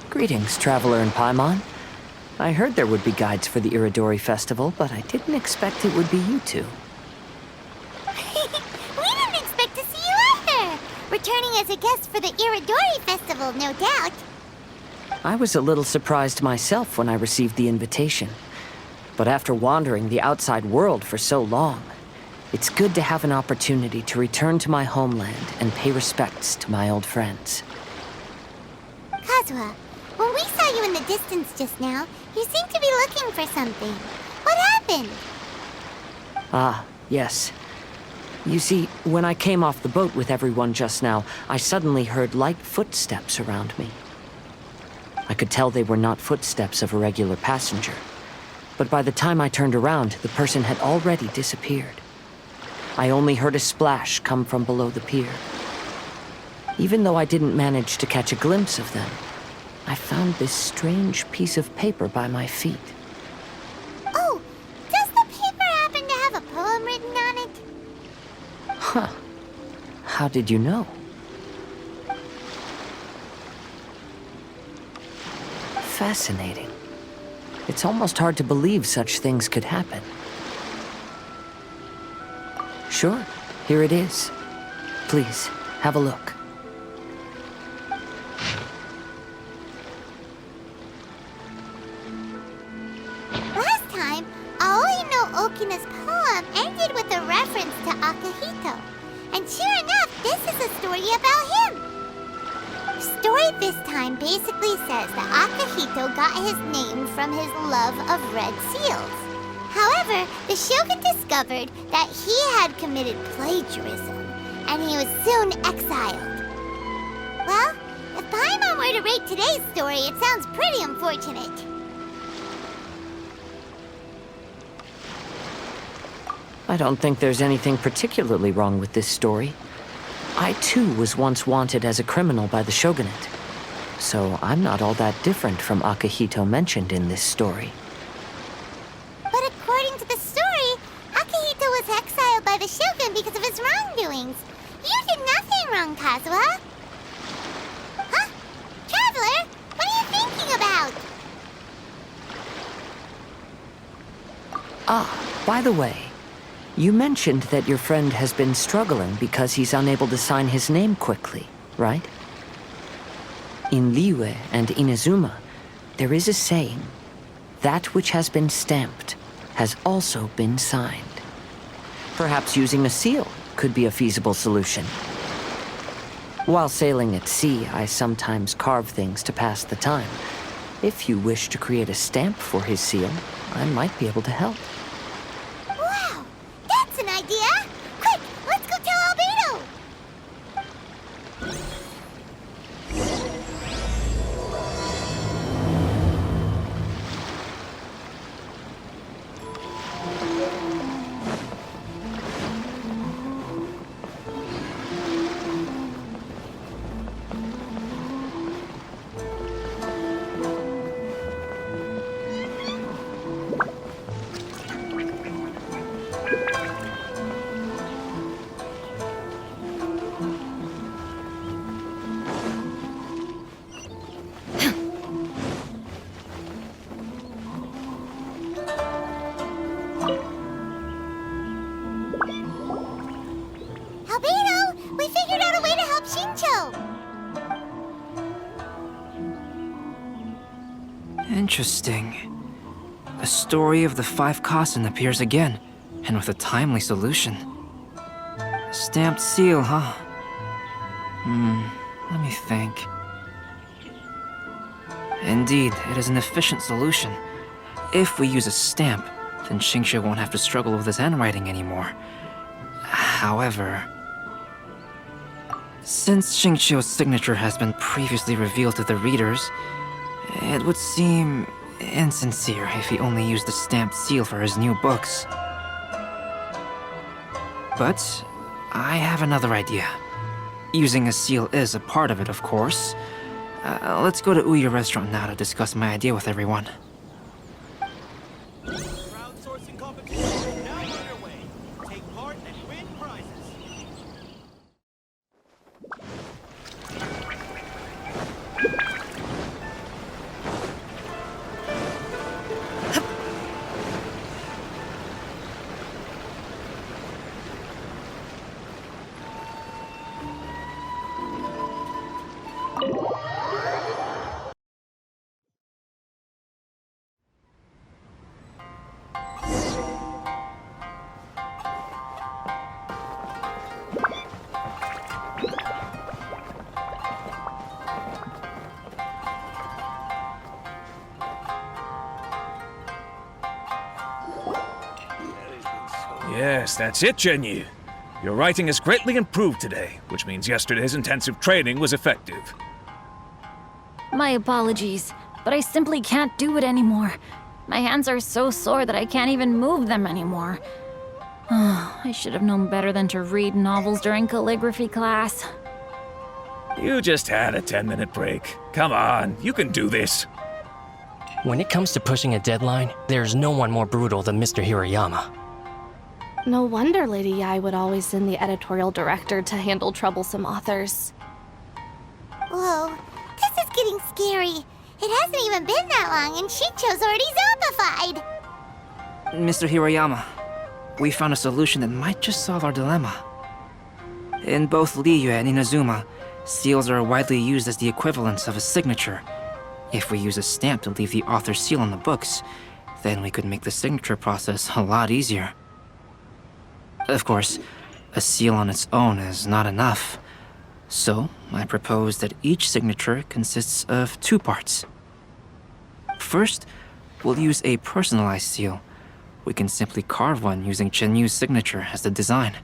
Greetings, traveler in Paimon. I heard there would be guides for the Iridori Festival, but I didn't expect it would be you two. We didn't expect to see you either! Returning as a guest for the Iridori Festival, no doubt. I was a little surprised myself when I received the invitation. But after wandering the outside world for so long, it's good to have an opportunity to return to my homeland and pay respects to my old friends. Kazuha, when we saw you in the distance just now, you seemed to be looking for something. What happened? Ah, yes. You see, when I came off the boat with everyone just now, I suddenly heard light footsteps around me. I could tell they were not footsteps of a regular passenger. But by the time I turned around, the person had already disappeared. I only heard a splash come from below the pier. Even though I didn't manage to catch a glimpse of them, I found this strange piece of paper by my feet. Oh, does the paper happen to have a poem written on it? Huh. How did you know? Fascinating. It's almost hard to believe such things could happen. Sure, here it is. Please, have a look. Last time, Aoi no Okina's poem ended with a reference to Akihito. And sure enough, this is a story about him. The story this time basically says that Akihito got his name from his love of red seals. However, the Shogun discovered that he had committed plagiarism, and he was soon exiled. Well, if Paimon were to rate today's story, it sounds pretty unfortunate. I don't think there's anything particularly wrong with this story. I too was once wanted as a criminal by the Shogunate. So I'm not all that different from Akihito mentioned in this story. But according to the story, Akihito was exiled by the Shogun because of his wrongdoings. You did nothing wrong, Kazuha. Huh? Traveler, what are you thinking about? Ah, by the way, you mentioned that your friend has been struggling because he's unable to sign his name quickly, right? In Liyue and Inazuma, there is a saying, that which has been stamped has also been signed. Perhaps using a seal could be a feasible solution. While sailing at sea, I sometimes carve things to pass the time. If you wish to create a stamp for his seal, I might be able to help. Wow, that's an idea! Quick, let's go tell Albedo! Albedo, we figured out a way to help Shincho! Interesting. The story of the 5 Kasen appears again, and with a timely solution. A stamped seal, huh? Let me think. Indeed, it is an efficient solution. If we use a stamp, then Xingqiu won't have to struggle with his handwriting anymore. However, since Xingqiu's signature has been previously revealed to the readers, it would seem insincere if he only used the stamped seal for his new books. But I have another idea. Using a seal is a part of it, of course. Let's go to Ouya restaurant now to discuss my idea with everyone. sourcing competition is now underway. Take part and win prizes. Yes, that's it, Genyu. Your writing has greatly improved today, which means yesterday's intensive training was effective. My apologies, but I simply can't do it anymore. My hands are so sore that I can't even move them anymore. I should have known better than to read novels during calligraphy class. You just had a 10-minute break. Come on, you can do this. When it comes to pushing a deadline, there's no one more brutal than Mr. Hirayama. No wonder Lady Yai would always send the editorial director to handle troublesome authors. Whoa, this is getting scary. It hasn't even been that long and Shincho's already zombified. Mr. Hirayama, we found a solution that might just solve our dilemma. In both Liyue and Inazuma, seals are widely used as the equivalents of a signature. If we use a stamp to leave the author's seal on the books, then we could make the signature process a lot easier. Of course, a seal on its own is not enough. So, I propose that each signature consists of two parts. First, we'll use a personalized seal. We can simply carve one using Chenyu's signature as the design.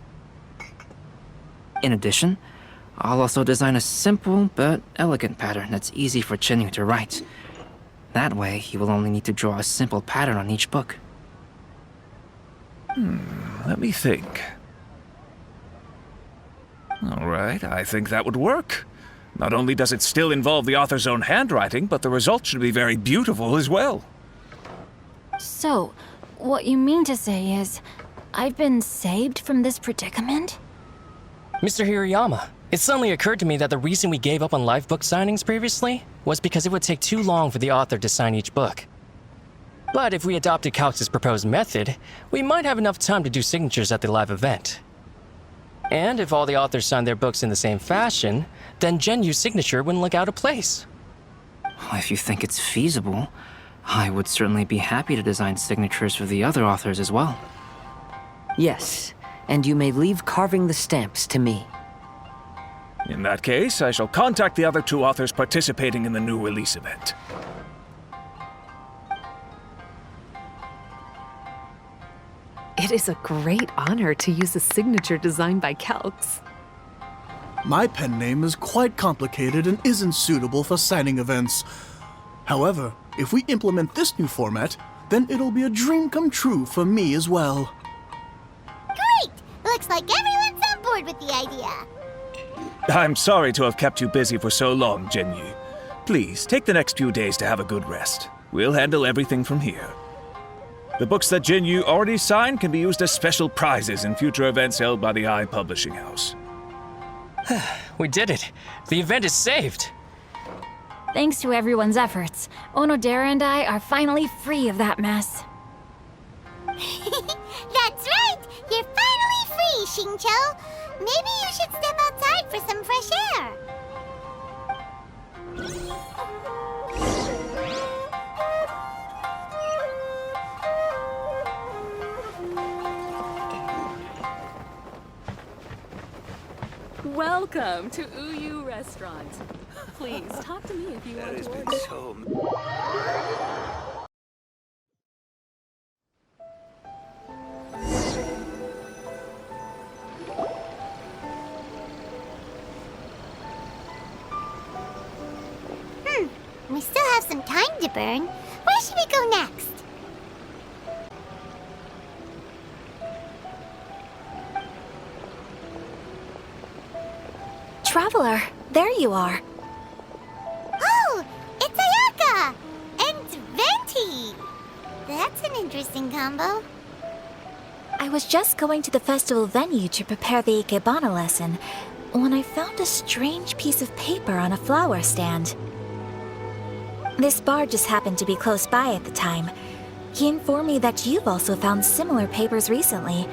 In addition, I'll also design a simple but elegant pattern that's easy for Chenyu to write. That way, he will only need to draw a simple pattern on each book. Let me think. All right, I think that would work. Not only does it still involve the author's own handwriting, but the result should be very beautiful as well. So, what you mean to say is, I've been saved from this predicament? Mr. Hirayama, it suddenly occurred to me that the reason we gave up on live book signings previously was because it would take too long for the author to sign each book. But if we adopted Calx's proposed method, we might have enough time to do signatures at the live event. And if all the authors signed their books in the same fashion, then Genyu's signature wouldn't look out of place. If you think it's feasible, I would certainly be happy to design signatures for the other authors as well. Yes, and you may leave carving the stamps to me. In that case, I shall contact the other two authors participating in the new release event. It is a great honor to use a signature designed by Calx. My pen name is quite complicated and isn't suitable for signing events. However, if we implement this new format, then it'll be a dream come true for me as well. Great! Looks like everyone's on board with the idea. I'm sorry to have kept you busy for so long, Genyu. Please, take the next few days to have a good rest. We'll handle everything from here. The books that Genyu already signed can be used as special prizes in future events held by the I Publishing House. We did it! The event is saved! Thanks to everyone's efforts, Onodera and I are finally free of that mess. That's right! You're finally free, Shincho! Maybe you should step outside for some fresh air. Welcome to Uyu Restaurant. Please talk to me if you want to order. We still have some time to burn. Where should we go next? Traveler, there you are. Oh, it's Ayaka! And Venti! That's an interesting combo. I was just going to the festival venue to prepare the Ikebana lesson when I found a strange piece of paper on a flower stand. This bard just happened to be close by at the time. He informed me that you've also found similar papers recently.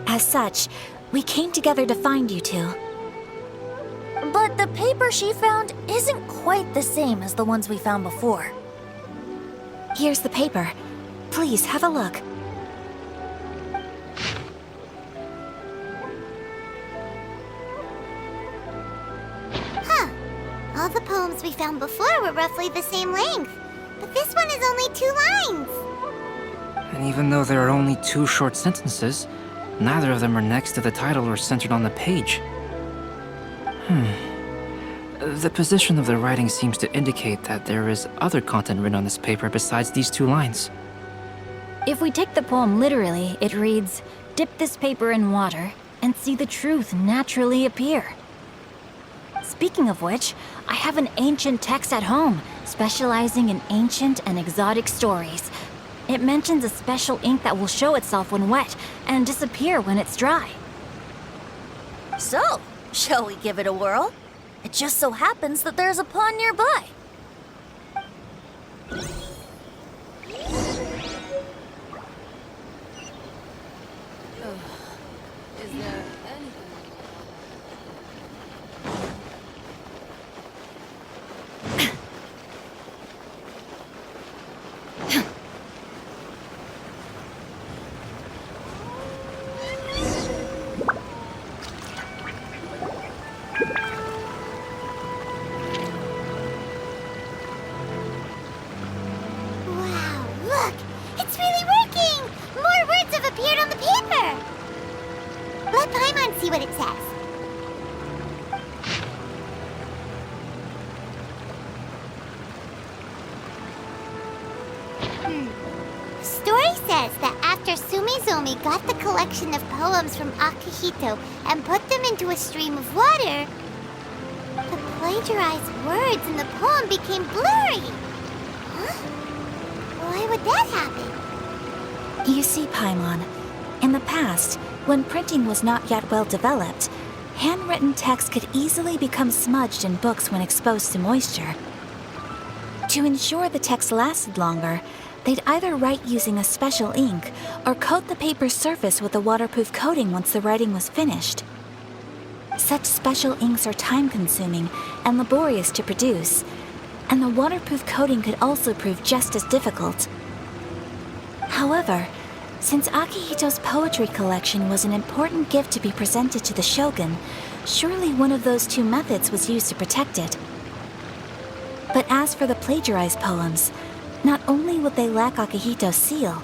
As such, we came together to find you two. But the paper she found isn't quite the same as the ones we found before. Here's the paper. Please have a look. All the poems we found before were roughly the same length, but this one is only 2 lines. And even though there are only 2 short sentences, neither of them are next to the title or centered on the page. The position of the writing seems to indicate that there is other content written on this paper besides these 2 lines. If we take the poem literally, it reads, "Dip this paper in water and see the truth naturally appear." Speaking of which, I have an ancient text at home, specializing in ancient and exotic stories. It mentions a special ink that will show itself when wet and disappear when it's dry. So, shall we give it a whirl? It just so happens that there's a pond nearby. Is there anything? Wow, look! It's really working! More words have appeared on the paper! Let Paimon see what it says. The story says that after Sumizomi got the collection of poems from Akihito and put them into a stream of water, the plagiarized words in the poem became blurry. Huh? Why would that happen? You see, Paimon, in the past, when printing was not yet well developed, handwritten text could easily become smudged in books when exposed to moisture. To ensure the text lasted longer, they'd either write using a special ink or coat the paper's surface with a waterproof coating once the writing was finished. Such special inks are time-consuming and laborious to produce, and the waterproof coating could also prove just as difficult. However, since Akihito's poetry collection was an important gift to be presented to the shogun, surely one of those 2 methods was used to protect it. But as for the plagiarized poems, not only would they lack Akihito's seal,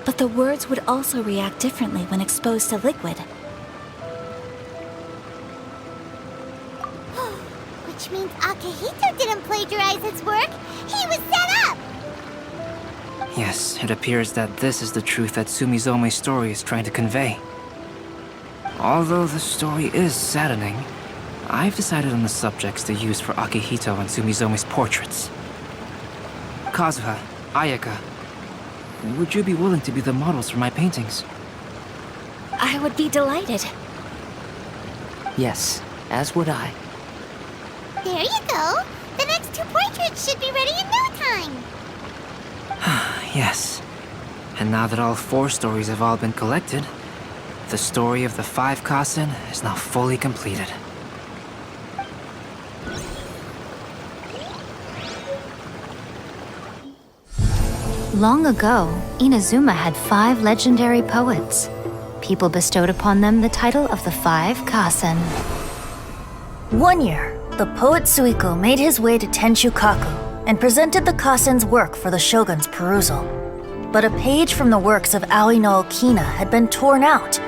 but the words would also react differently when exposed to liquid. Which means Akihito didn't plagiarize his work. He was set up! Yes, it appears that this is the truth that Sumizome's story is trying to convey. Although the story is saddening, I've decided on the subjects to use for Akihito and Sumizome's portraits. Kazuha, Ayaka, would you be willing to be the models for my paintings? I would be delighted. Yes, as would I. There you go. The next 2 portraits should be ready in no time. Yes. And now that all 4 stories have all been collected, the story of the 5 Kasen is now fully completed. Long ago, Inazuma had 5 legendary poets. People bestowed upon them the title of the 5 Kasen. One year, the poet Suiko made his way to Tenshukaku and presented the Kasen's work for the shogun's perusal. But a page from the works of Aoi no Okina had been torn out,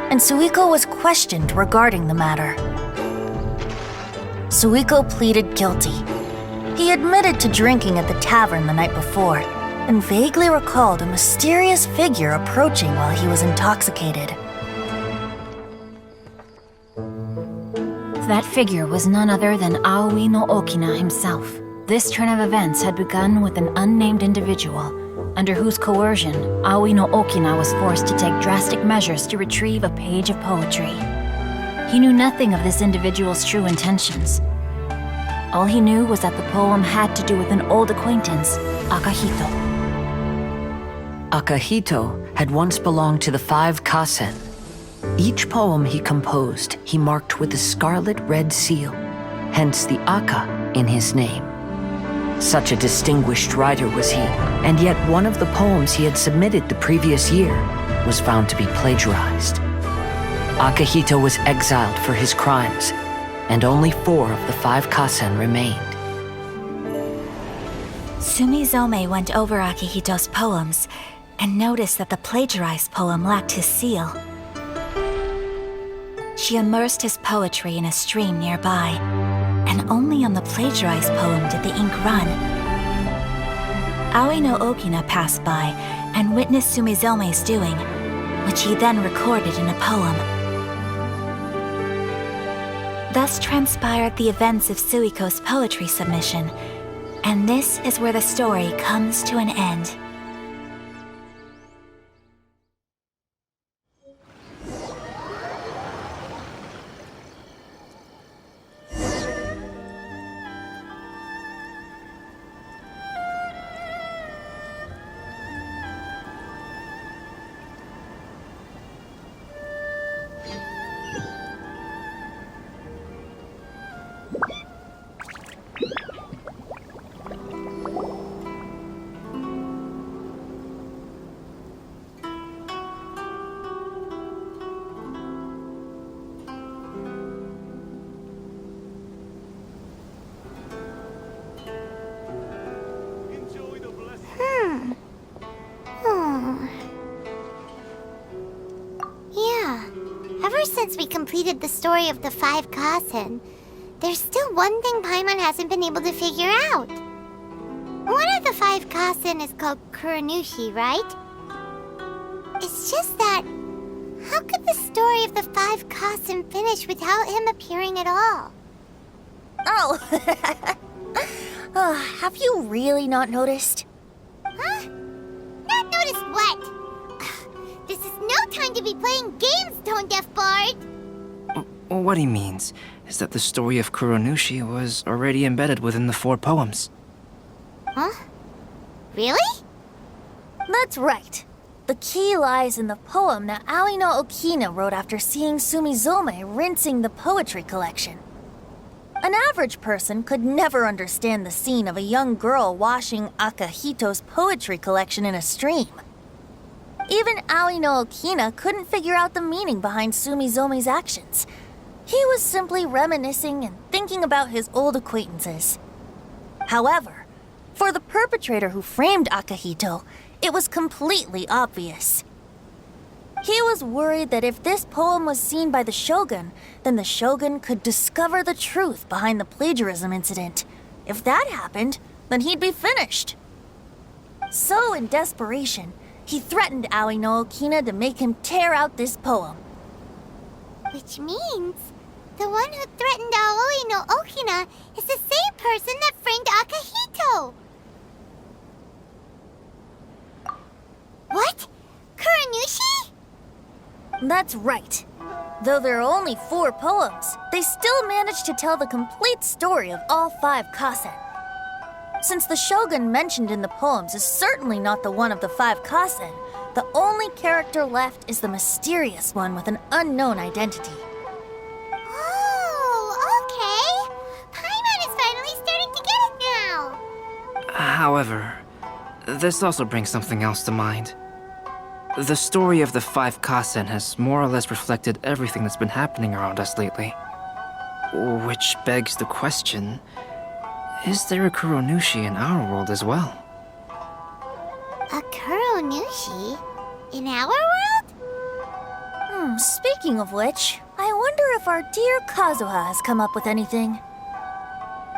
and Suiko was questioned regarding the matter. Suiko pleaded guilty. He admitted to drinking at the tavern the night before, and vaguely recalled a mysterious figure approaching while he was intoxicated. That figure was none other than Aoi no Okina himself. This turn of events had begun with an unnamed individual, under whose coercion Aoi no Okina was forced to take drastic measures to retrieve a page of poetry. He knew nothing of this individual's true intentions. All he knew was that the poem had to do with an old acquaintance, Akahito. Akahito had once belonged to the 5 Kasen. Each poem he composed, he marked with a scarlet red seal, hence the Aka in his name. Such a distinguished writer was he, and yet one of the poems he had submitted the previous year was found to be plagiarized. Akahito was exiled for his crimes, and only 4 of the 5 Kasen remained. Sumizome went over Akihito's poems and noticed that the plagiarized poem lacked his seal. She immersed his poetry in a stream nearby, and only on the plagiarized poem did the ink run. Aoi no Okina passed by and witnessed Sumizome's doing, which he then recorded in a poem. Thus transpired the events of Suiko's poetry submission, and this is where the story comes to an end. Ever since we completed the story of the 5 Kasen, there's still one thing Paimon hasn't been able to figure out. One of the 5 Kasen is called Kuranushi, right? It's just that, how could the story of the 5 Kasen finish without him appearing at all? Oh, have you really not noticed? Huh? Not noticed what? This is no time to be playing games, Tone Deaf Bard! What he means is that the story of Kuranushi was already embedded within the 4 poems. Huh? Really? That's right. The key lies in the poem that Aoi no Okina wrote after seeing Sumizome rinsing the poetry collection. An average person could never understand the scene of a young girl washing Akahito's poetry collection in a stream. Even Aoi no Okina couldn't figure out the meaning behind Sumizome's actions. He was simply reminiscing and thinking about his old acquaintances. However, for the perpetrator who framed Akahito, it was completely obvious. He was worried that if this poem was seen by the Shogun, then the Shogun could discover the truth behind the plagiarism incident. If that happened, then he'd be finished. So, in desperation, he threatened Aoi no Okina to make him tear out this poem. Which means the one who threatened Aoi no Okina is the same person that framed Akahito! What? Kuranushi? That's right. Though there are only 4 poems, they still managed to tell the complete story of all 5 Kasen. Since the Shogun mentioned in the poems is certainly not the one of the 5 Kasen, the only character left is the mysterious one with an unknown identity. Oh, okay. Paimon is finally starting to get it now. However, this also brings something else to mind. The story of the 5 Kasen has more or less reflected everything that's been happening around us lately. Which begs the question, is there a Kuranushi in our world as well? A Kuranushi? In our world? Speaking of which, I wonder if our dear Kazuha has come up with anything.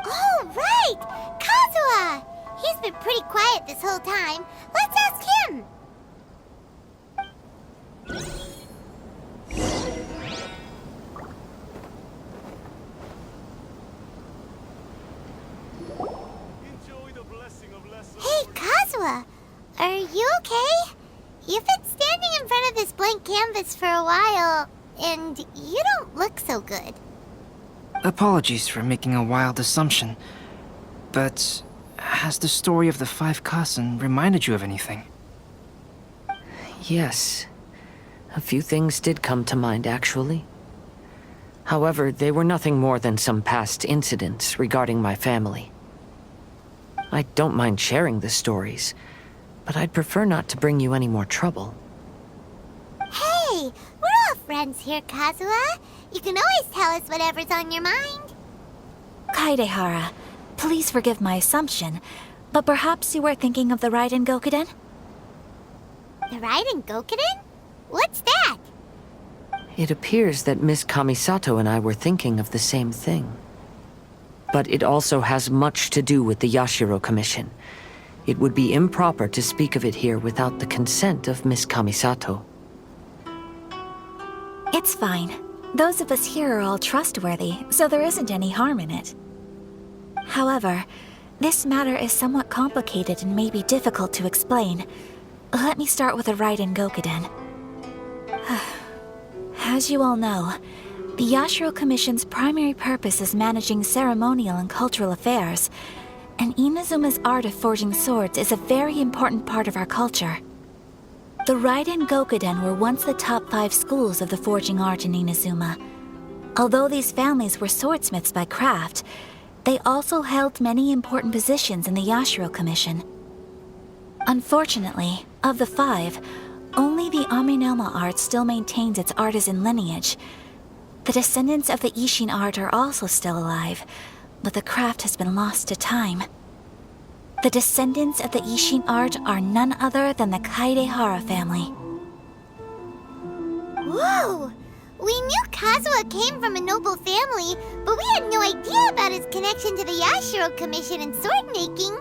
Oh, right! Kazuha! He's been pretty quiet this whole time. Let's ask him! Hey, Kazuha! Are you canvas for a while, and you don't look so good. Apologies for making a wild assumption, but has the story of the five cousin reminded you of anything? Yes. A few things did come to mind, actually. However, they were nothing more than some past incidents regarding my family. I don't mind sharing the stories, but I'd prefer not to bring you any more trouble. Hey, we're all friends here, Kazuha. You can always tell us whatever's on your mind. Kaidehara, please forgive my assumption, but perhaps you were thinking of the Raiden Gokuden? The Raiden Gokuden? What's that? It appears that Miss Kamisato and I were thinking of the same thing. But it also has much to do with the Yashiro Commission. It would be improper to speak of it here without the consent of Miss Kamisato. It's fine. Those of us here are all trustworthy, so there isn't any harm in it. However, this matter is somewhat complicated and may be difficult to explain. Let me start with the Raiden Gokuden. As you all know, the Yashiro Commission's primary purpose is managing ceremonial and cultural affairs, and Inazuma's art of forging swords is a very important part of our culture. The Raiden Gokuden were once the top 5 schools of the forging art in Inazuma. Although these families were swordsmiths by craft, they also held many important positions in the Yashiro Commission. Unfortunately, of the 5, only the Amenoma art still maintains its artisan lineage. The descendants of the Ishin art are also still alive, but the craft has been lost to time. The descendants of the Ishin art are none other than the Kaidehara family. Whoa! We knew Kazuha came from a noble family, but we had no idea about his connection to the Yashiro Commission and sword making.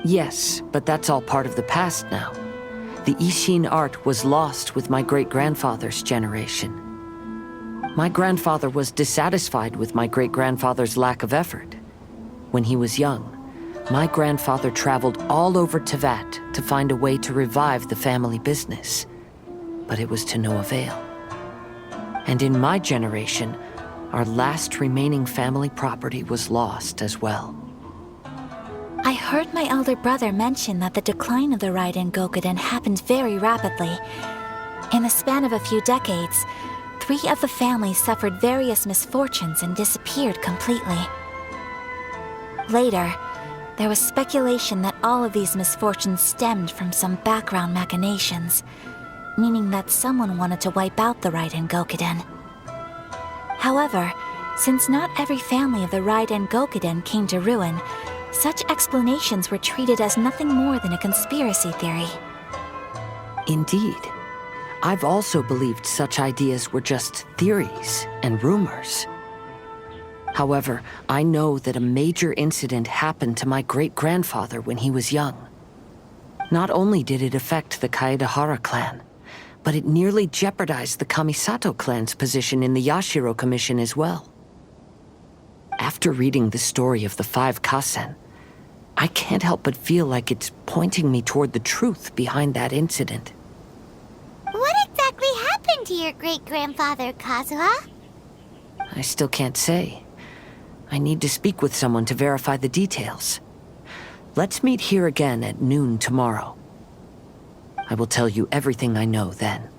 Yes, but that's all part of the past now. The Ishin art was lost with my great-grandfather's generation. My grandfather was dissatisfied with my great-grandfather's lack of effort. When he was young, my grandfather traveled all over Tevat to find a way to revive the family business. But it was to no avail. And in my generation, our last remaining family property was lost as well. I heard my elder brother mention that the decline of the Raiden Gokuden happened very rapidly. In the span of a few decades, 3 of the families suffered various misfortunes and disappeared completely. Later, there was speculation that all of these misfortunes stemmed from some background machinations, meaning that someone wanted to wipe out the Raiden Gokuden. However, since not every family of the Raiden Gokuden came to ruin, such explanations were treated as nothing more than a conspiracy theory. Indeed. I've also believed such ideas were just theories and rumors. However, I know that a major incident happened to my great-grandfather when he was young. Not only did it affect the Kaedehara clan, but it nearly jeopardized the Kamisato clan's position in the Yashiro Commission as well. After reading the story of the 5 Kasen, I can't help but feel like it's pointing me toward the truth behind that incident. What exactly happened to your great-grandfather, Kazuha? I still can't say. I need to speak with someone to verify the details. Let's meet here again at noon tomorrow. I will tell you everything I know then.